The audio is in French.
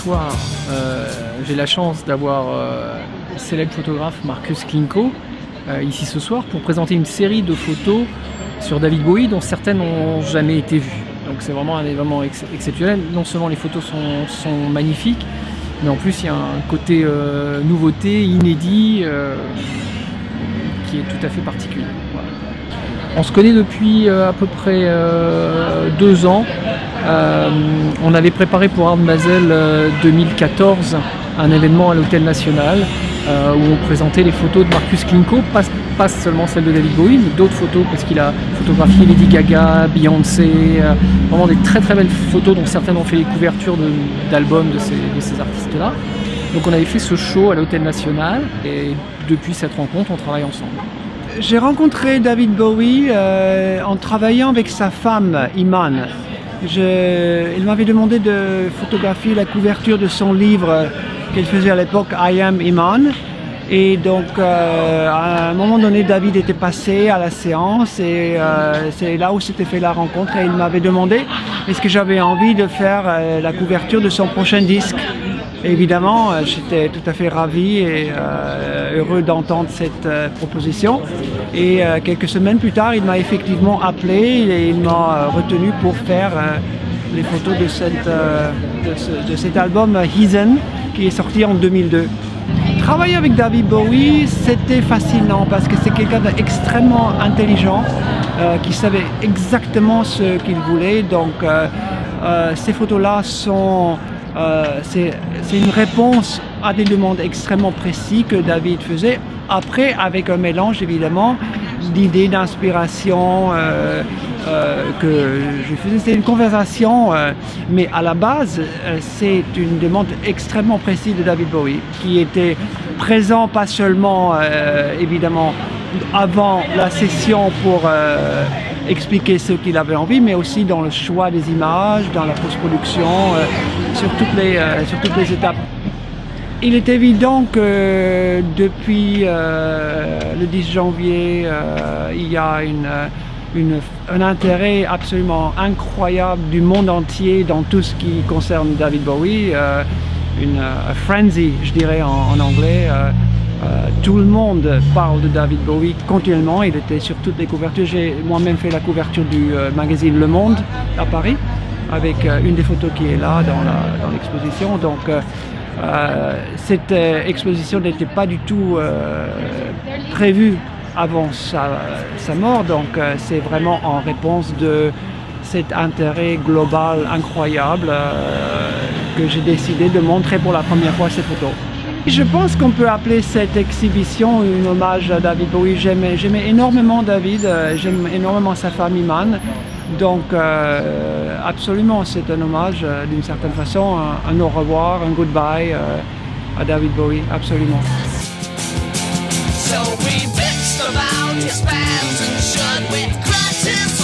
soir, j'ai la chance d'avoir le célèbre photographe Marcus Klinko ici ce soir pour présenter une série de photos sur David Bowie dont certaines n'ont jamais été vues. Donc c'est vraiment un événement exceptionnel. Non seulement les photos sont magnifiques, mais en plus il y a un côté nouveauté, inédit, qui est tout à fait particulier. Voilà. On se connaît depuis à peu près 2 ans. On avait préparé pour Art Basel 2014 un événement à l'Hôtel National où on présentait les photos de Marcus Klinko, pas seulement celles de David Bowie, mais d'autres photos parce qu'il a photographié Lady Gaga, Beyoncé, vraiment des très très belles photos dont certaines ont fait les couvertures d'albums de ces artistes-là. Donc on avait fait ce show à l'Hôtel National et depuis cette rencontre on travaille ensemble. J'ai rencontré David Bowie en travaillant avec sa femme, Iman. Il m'avait demandé de photographier la couverture de son livre qu'elle faisait à l'époque, I Am Iman. Et donc, à un moment donné, David était passé à la séance et c'est là où s'était fait la rencontre. Et il m'avait demandé est-ce que j'avais envie de faire la couverture de son prochain disque. Évidemment, j'étais tout à fait ravi et heureux d'entendre cette proposition. Et quelques semaines plus tard, il m'a effectivement appelé et il m'a retenu pour faire les photos de cet album Heathen qui est sorti en 2002. Travailler avec David Bowie, c'était fascinant parce que c'est quelqu'un d'extrêmement intelligent qui savait exactement ce qu'il voulait. Donc, ces photos-là sont... c'est une réponse à des demandes extrêmement précises que David faisait. Après, avec un mélange évidemment d'idées, d'inspiration que je faisais. C'est une conversation, mais à la base, c'est une demande extrêmement précise de David Bowie qui était présent pas seulement évidemment avant la session pour expliquer ce qu'il avait envie, mais aussi dans le choix des images, dans la post-production, sur toutes les étapes. Il est évident que depuis le 10 janvier, il y a un intérêt absolument incroyable du monde entier dans tout ce qui concerne David Bowie, une frenzy, je dirais en anglais. Tout le monde parle de David Bowie continuellement, il était sur toutes les couvertures. J'ai moi-même fait la couverture du magazine Le Monde à Paris, avec une des photos qui est là dans l'exposition. Donc cette exposition n'était pas du tout prévue avant sa mort, donc c'est vraiment en réponse de cet intérêt global incroyable que j'ai décidé de montrer pour la première fois cette photo. Je pense qu'on peut appeler cette exhibition un hommage à David Bowie. J'aimais énormément David, j'aime énormément sa femme Iman. Donc absolument c'est un hommage d'une certaine façon, un au revoir, un goodbye à David Bowie, absolument. So we bitched about his fans and shut with crutches.